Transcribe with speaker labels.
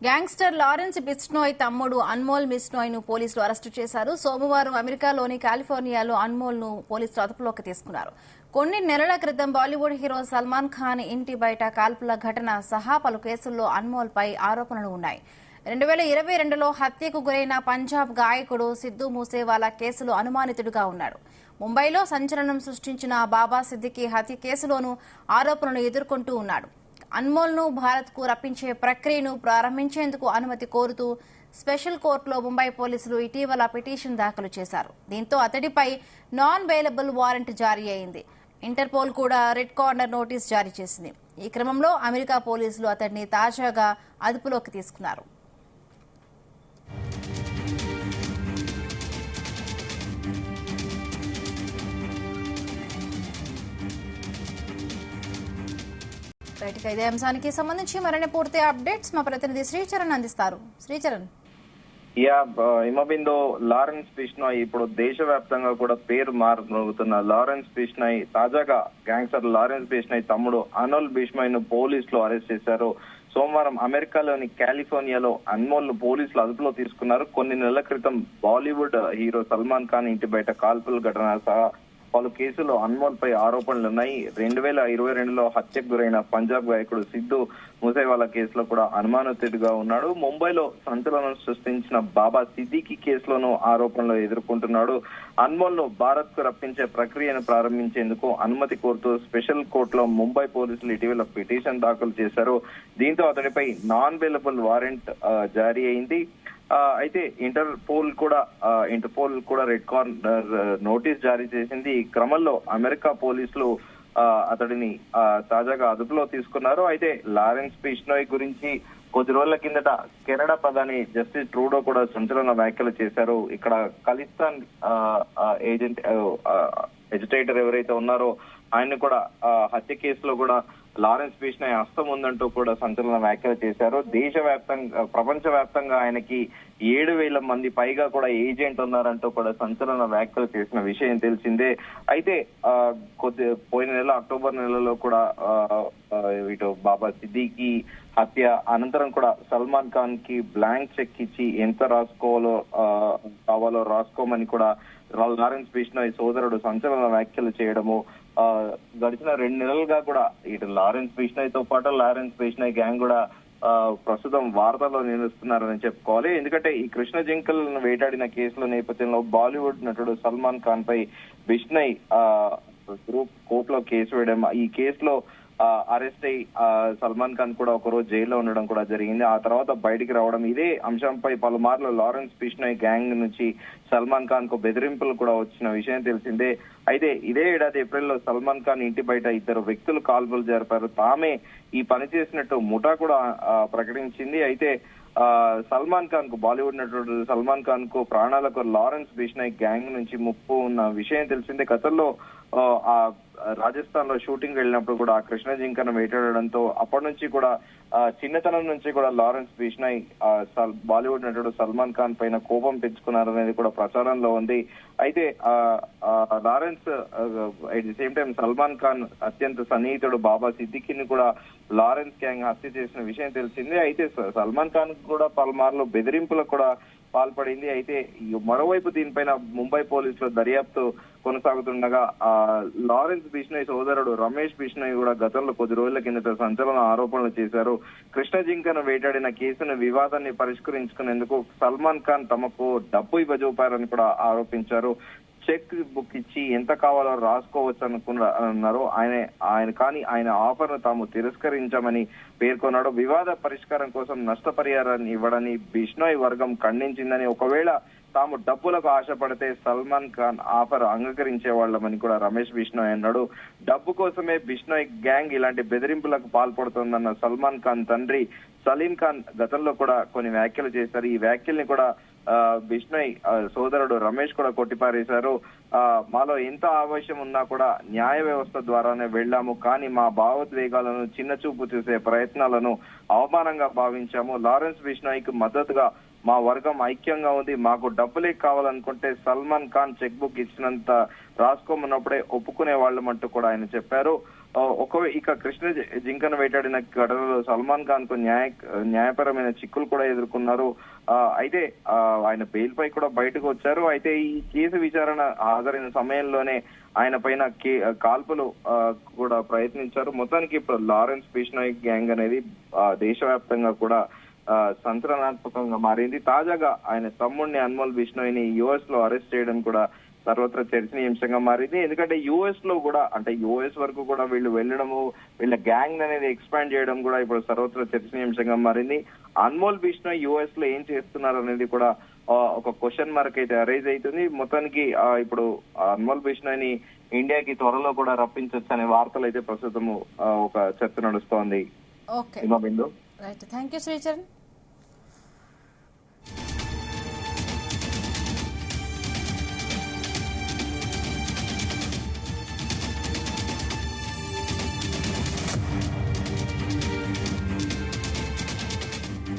Speaker 1: Gangster Lawrence Bishnoi తమ్ముడు అన్మోల్ బిష్నోయ్ ను పోలీసులు అరెస్టు చేశారు. సోమవారం అమెరికాలోని కాలిఫోర్నియాలో అన్మోల్ ను పోలీసులు అదుపులోకి తీసుకున్నారు. కొన్ని నెలల క్రితం బాలీవుడ్ హీరో సల్మాన్ ఖాన్ ఇంటి బయట కాల్పుల ఘటన సహా పలు కేసుల్లో అన్మోల్ పై ఆరోపణలు ఉన్నాయి. 2022లో హత్యకు గురైన పంజాబ్ గాయకుడు సిద్ధూ మూసేవాలా కేసులో అనుమానితుడిగా ఉన్నాడు. ముంబైలో సంచలనం సృష్టించిన బాబా సిద్దికీ హత్య కేసులోనూ ఆరోపణలు ఎదుర్కొంటూ ఉన్నాడు. అన్మోల్ ను భారత్ కు రప్పించే ప్రక్రియను ప్రారంభించేందుకు అనుమతి కోరుతూ స్పెషల్ కోర్టులో ముంబై పోలీసులు ఇటీవల పిటిషన్ దాఖలు చేశారు. దీంతో అతడిపై నాన్ బెయిలబుల్ వారెంట్ జారీ అయింది. ఇంటర్పోల్ కూడా రెడ్ కార్నర్ నోటీస్ జారీ చేసింది. ఈ క్రమంలో అమెరికా పోలీసులు అతడిని తాజాగా అదుపులోకి తీసుకున్నారు. ఇదే అంశానికి సంబంధించి మరిన్ని పూర్తి అప్డేట్స్ మా ప్రతినిధి శ్రీచరణ్ అందిస్తారు. శ్రీచరణ్,
Speaker 2: హిమబిందో లారెన్స్ బిష్నోయ్ ఇప్పుడు దేశవ్యాప్తంగా కూడా పేరు మారుతున్న లారెన్స్ బిష్నోయ్ తాజాగా గ్యాంగ్స్టర్ లారెన్స్ బిష్నోయ్ తమ్ముడు అన్మోల్ బిష్నోయ్ ను పోలీసులు అరెస్ట్ చేశారు. సోమవారం అమెరికాలోని కాలిఫోర్నియాలో అన్మోల్ ను పోలీసులు అదుపులో తీసుకున్నారు. కొన్ని నెలల క్రితం బాలీవుడ్ హీరో సల్మాన్ ఖాన్ ఇంటి బయట కాల్పుల ఘటన సహా పలు కేసుల్లో అన్మోల్ పై ఆరోపణలున్నాయి. 2022లో హత్యకు గురైన పంజాబ్ గాయకుడు సిద్ధూ మూసేవాలా కేసులో కూడా అనుమానితుడిగా ఉన్నాడు. ముంబైలో సంచలనం సృష్టించిన బాబా సిద్దికీ కేసులోనూ ఆరోపణలు ఎదుర్కొంటున్నాడు. అన్మోల్ ను భారత్ కు రప్పించే ప్రక్రియను ప్రారంభించేందుకు అనుమతి కోరుతూ స్పెషల్ కోర్టులో ముంబై పోలీసులు ఇటీవల పిటిషన్ దాఖలు చేశారు. దీంతో అతడిపై నాన్ బెయిలబుల్ వారెంట్ జారీ అయింది. అయితే ఇంటర్పోల్ కూడా రెడ్ కార్నర్ నోటీస్ జారీ చేసింది. ఈ క్రమంలో అమెరికా పోలీసులు అతడిని తాజాగా అదుపులో తీసుకున్నారు. అయితే లారెన్స్ బిష్నోయ్ గురించి కొద్ది రోజుల కిందట కెనడా ప్రధాని జస్టిస్ ట్రూడో కూడా సంచలన వ్యాఖ్యలు చేశారు. ఇక్కడ ఖలిస్తాన్ ఎజిటేటర్ ఎవరైతే ఉన్నారో ఆయన కూడా హత్య కేసులో కూడా లారెన్స్ బిష్నోయ్ హస్తం ఉందంటూ కూడా సంచలన వ్యాఖ్యలు చేశారు. ప్రపంచ వ్యాప్తంగా ఆయనకి 7,000 మంది పైగా కూడా ఏజెంట్ ఉన్నారంటూ కూడా సంచలన వ్యాఖ్యలు చేసిన విషయం తెలిసిందే. అయితే పోయిన నెల అక్టోబర్ నెలలో కూడా ఇటు బాబా సిద్దికీ హత్య అనంతరం కూడా సల్మాన్ ఖాన్ కి బ్లాంక్ చెక్ ఇచ్చి ఎంత కావాలో రాసుకోమని కూడా లారెన్స్ బిష్నోయ్ సోదరుడు సంచలన వ్యాఖ్యలు చేయడము, గడిచిన 2 నెలలుగా కూడా ఇటు లారెన్స్ బిష్నోయ్ తో పాటు లారెన్స్ బిష్నోయ్ గ్యాంగ్ కూడా ప్రస్తుతం వార్తల్లో నిలుస్తున్నారని చెప్పుకోవాలి. ఎందుకంటే ఈ కృష్ణ జింకలను వేటాడిన కేసుల నేపథ్యంలో బాలీవుడ్ నటుడు సల్మాన్ ఖాన్ పై బిష్నోయ్ గ్రూప్ కోర్టులో కేసు వేయడం, ఈ కేసులో అరెస్ట్ అయి సల్మాన్ ఖాన్ కూడా ఒకరోజు జైల్లో ఉండడం కూడా జరిగింది. ఆ తర్వాత బయటికి రావడం, ఇదే అంశంపై పలుమార్లు లారెన్స్ బిష్నోయ్ గ్యాంగ్ నుంచి సల్మాన్ ఖాన్ కు బెదిరింపులు కూడా వచ్చిన విషయం తెలిసిందే. అయితే ఇదే ఏడాది ఏప్రిల్లో సల్మాన్ ఖాన్ ఇంటి బయట 2 వ్యక్తులు కాల్పులు జరిపారు. తామే ఈ పని చేసినట్టు ముఠా కూడా ప్రకటించింది. అయితే సల్మాన్ ఖాన్ కు, బాలీవుడ్ నటుడు సల్మాన్ ఖాన్ కు ప్రాణాలకు లారెన్స్ బిష్నోయ్ గ్యాంగ్ నుంచి ముప్పు ఉన్న విషయం తెలిసిందే. గతంలో రాజస్థాన్ లో షూటింగ్ వెళ్ళినప్పుడు కూడా కృష్ణ జింకను వేటాడడంతో అప్పటి నుంచి కూడా చిన్నతనం నుంచి కూడా లారెన్స్ బిష్నోయ్ బాలీవుడ్ నటుడు సల్మాన్ ఖాన్ పైన కోపం పెంచుకున్నారనేది కూడా ప్రచారంలో ఉంది. అయితే Lawrence at the same time Salman Khan అత్యంత సన్నిహితుడు బాబా సిద్దికీని కూడా లారెన్స్ గ్యాంగ్ హత్య చేసిన విషయం తెలిసిందే. అయితే సల్మాన్ ఖాన్ కూడా పలుమార్లు బెదిరింపులకు కూడా పాల్పడింది. అయితే మరోవైపు దీనిపైన ముంబై పోలీసులు దర్యాప్తు కొనసాగుతుండగా లారెన్స్ బిష్నోయ్ సోదరుడు రమేష్ బిష్నోయ్ కూడా గతంలో కొద్ది రోజుల కిందట సంచలన ఆరోపణలు చేశారు. కృష్ణ జింకను వేటాడిన కేసును వివాదాన్ని పరిష్కరించుకునేందుకు సల్మాన్ ఖాన్ తమకు డబ్బు ఇవ్వజూపారని కూడా ఆరోపించారు. చెక్ బుక్ ఇచ్చి ఎంత కావాలో రాసుకోవచ్చు అన్నారు ఆయన. కానీ ఆయన ఆఫర్ ను తాము తిరస్కరించామని పేర్కొన్నాడు. వివాద పరిష్కారం కోసం నష్టపరిహారాన్ని ఇవ్వడని బిష్నోయ్ వర్గం ఖండించిందని, ఒకవేళ తాము డబ్బులకు ఆశపడితే సల్మాన్ ఖాన్ ఆఫర్ అంగీకరించే వాళ్ళమని కూడా రమేష్ బిష్నోయ్ అన్నాడు. డబ్బు కోసమే బిష్నోయ్ గ్యాంగ్ ఇలాంటి బెదిరింపులకు పాల్పడుతోందన్న సల్మాన్ ఖాన్ తండ్రి సలీం ఖాన్ గతంలో కూడా కొన్ని వ్యాఖ్యలు చేశారు. ఈ వ్యాఖ్యల్ని కూడా బిష్నోయ్ సోదరుడు రమేష్ కూడా కొట్టిపారేశారు. మాలో ఎంత ఆవేశం ఉన్నా కూడా న్యాయ వ్యవస్థ ద్వారానే వెళ్లాము, కానీ మా భావోద్వేగాలను చిన్న చూపు చూసే ప్రయత్నాలను అవమానంగా భావించాము. లారెన్స్ బిష్నోయ్ కు మద్దతుగా మా వర్గం ఐక్యంగా ఉంది. మాకు డబ్బులే కావాలనుకుంటే సల్మాన్ ఖాన్ చెక్ బుక్ ఇచ్చినంత రాసుకోమన్నప్పుడే ఒప్పుకునే వాళ్ళమంటూ కూడా ఆయన చెప్పారు. ఇక కృష్ణ జింకను వేటాడిన ఘటనలో సల్మాన్ ఖాన్ కు న్యాయపరమైన చిక్కులు కూడా ఎదుర్కొన్నారు. అయితే ఆయన బెయిల్ పై కూడా బయటకు వచ్చారు. అయితే ఈ కేసు విచారణ హాజరైన సమయంలోనే ఆయన పైన కాల్పులు కూడా ప్రయత్నించారు. మొత్తానికి ఇప్పుడు లారెన్స్ బిష్నోయ్ గ్యాంగ్ అనేది దేశవ్యాప్తంగా కూడా సంచలనాత్మకంగా మారింది. తాజాగా ఆయన తమ్ముడిని అన్మోల్ బిష్నోయ్ ని యుఎస్ లో అరెస్ట్ చేయడం కూడా సర్వత్రా చర్చనీయాంశంగా మారింది. ఎందుకంటే యుఎస్ లో కూడా అంటే యుఎస్ వరకు కూడా వీళ్ళు వెళ్ళడము, వీళ్ళ గ్యాంగ్ అనేది ఎక్స్పాండ్ చేయడం కూడా ఇప్పుడు సర్వత్రా చర్చనీయాంశంగా మారింది. అన్మోల్ బిష్నోయ్ యుఎస్ లో ఏం చేస్తున్నారు అనేది కూడా ఒక క్వశ్చన్ మార్క్ అయితే అరైజ్ అవుతుంది. మొత్తానికి ఇప్పుడు అన్మోల్ బిష్నోయ్ ని ఇండియాకి త్వరలో కూడా రప్పించవచ్చు అనే వార్తలు అయితే ప్రస్తుతం ఒక చర్చ నడుస్తోంది.
Speaker 1: Okay,
Speaker 2: Bindu.
Speaker 1: Right, thank you Sricharan.